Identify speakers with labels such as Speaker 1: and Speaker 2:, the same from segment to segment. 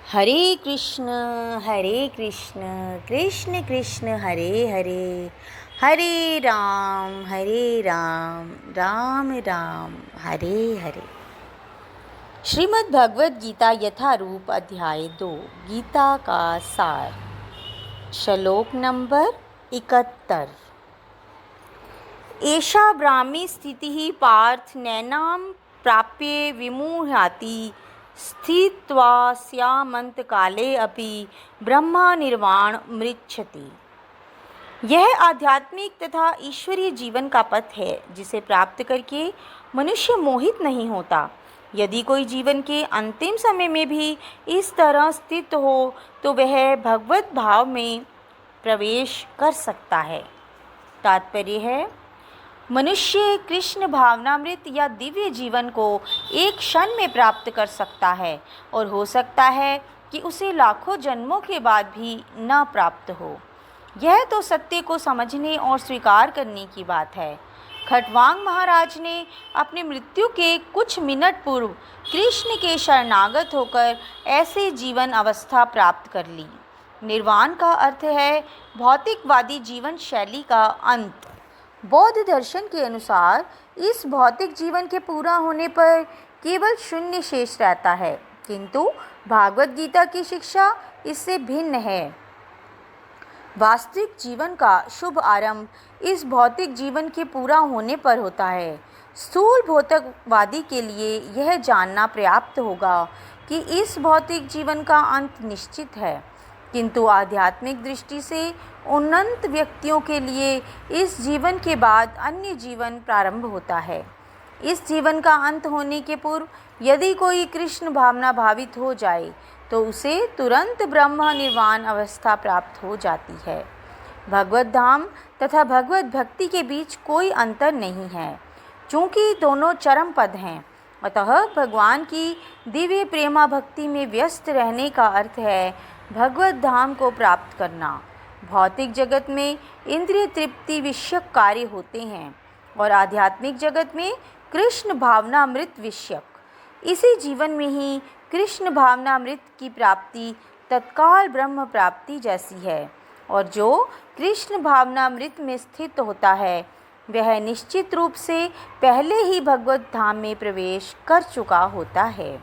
Speaker 1: हरे कृष्ण कृष्ण कृष्ण हरे हरे, हरे राम राम राम हरे हरे। श्रीमद् भगवद गीता यथारूप अध्याय 2 गीता का सार। श्लोक नंबर 71। एषा ब्राह्मी स्थितिः पार्थ नैनां प्राप्य विमुह्यति स्थित्वास्यामन्तकाले अपि ब्रह्मा निर्वाण मृच्छति। यह आध्यात्मिक तथा ईश्वरीय जीवन का पथ है जिसे प्राप्त करके मनुष्य मोहित नहीं होता। यदि कोई जीवन के अंतिम समय में भी इस तरह स्थित हो तो वह भगवत भाव में प्रवेश कर सकता है। तात्पर्य है, मनुष्य कृष्ण भावनामृत या दिव्य जीवन को एक क्षण में प्राप्त कर सकता है और हो सकता है कि उसे लाखों जन्मों के बाद भी न प्राप्त हो। यह तो सत्य को समझने और स्वीकार करने की बात है। खटवांग महाराज ने अपनी मृत्यु के कुछ मिनट पूर्व कृष्ण के शरणागत होकर ऐसे जीवन अवस्था प्राप्त कर ली। निर्वाण का अर्थ है भौतिकवादी जीवन शैली का अंत। बौद्ध दर्शन के अनुसार इस भौतिक जीवन के पूरा होने पर केवल शून्य शेष रहता है, किंतु भागवत गीता की शिक्षा इससे भिन्न है। वास्तविक जीवन का शुभ आरंभ इस भौतिक जीवन के पूरा होने पर होता है। स्थूल भौतिकवादी के लिए यह जानना पर्याप्त होगा कि इस भौतिक जीवन का अंत निश्चित है, किंतु आध्यात्मिक दृष्टि से उन्नत व्यक्तियों के लिए इस जीवन के बाद अन्य जीवन प्रारंभ होता है। इस जीवन का अंत होने के पूर्व यदि कोई कृष्ण भावना भावित हो जाए तो उसे तुरंत ब्रह्म निर्वाण अवस्था प्राप्त हो जाती है। भगवत धाम तथा भगवत भक्ति के बीच कोई अंतर नहीं है, चूँकि दोनों चरम पद हैं। अतः भगवान की दिव्य प्रेमा भक्ति में व्यस्त रहने का अर्थ है भगवत धाम को प्राप्त करना। भौतिक जगत में इंद्रिय तृप्ति विषयक कार्य होते हैं और आध्यात्मिक जगत में कृष्ण भावनामृत विषयक। इसी जीवन में ही कृष्ण भावनामृत की प्राप्ति तत्काल ब्रह्म प्राप्ति जैसी है, और जो कृष्ण भावनामृत में स्थित होता है वह निश्चित रूप से पहले ही भगवत धाम में प्रवेश कर चुका होता है।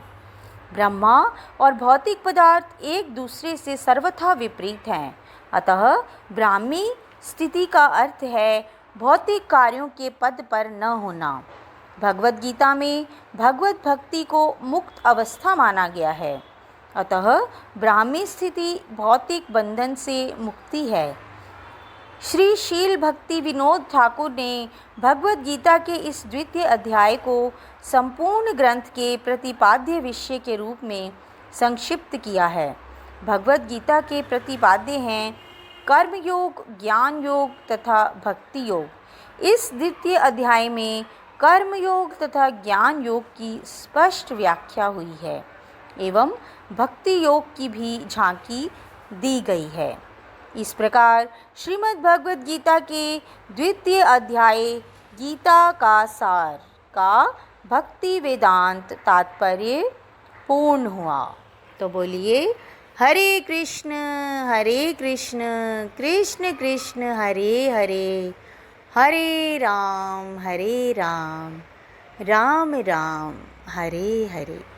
Speaker 1: ब्रह्मा और भौतिक पदार्थ एक दूसरे से सर्वथा विपरीत हैं। अतः ब्राह्मी स्थिति का अर्थ है भौतिक कार्यों के पद पर न होना। भगवत गीता में भगवत भक्ति को मुक्त अवस्था माना गया है। अतः ब्राह्मी स्थिति भौतिक बंधन से मुक्ति है। श्री शील भक्ति विनोद ठाकुर ने भगवत गीता के इस द्वितीय अध्याय को संपूर्ण ग्रंथ के प्रतिपाद्य विषय के रूप में संक्षिप्त किया है। भगवत गीता के प्रतिपाद्य हैं कर्म योग, ज्ञान योग तथा भक्ति योग। इस द्वितीय अध्याय में कर्म योग तथा ज्ञान योग की स्पष्ट व्याख्या हुई है एवं भक्ति योग की भी झांकी दी गई है। इस प्रकार श्रीमद् भगवद गीता के द्वितीय अध्याय गीता का सार का भक्ति वेदांत तात्पर्य पूर्ण हुआ। तो बोलिए हरे कृष्ण कृष्ण कृष्ण हरे हरे, हरे राम राम राम हरे हरे।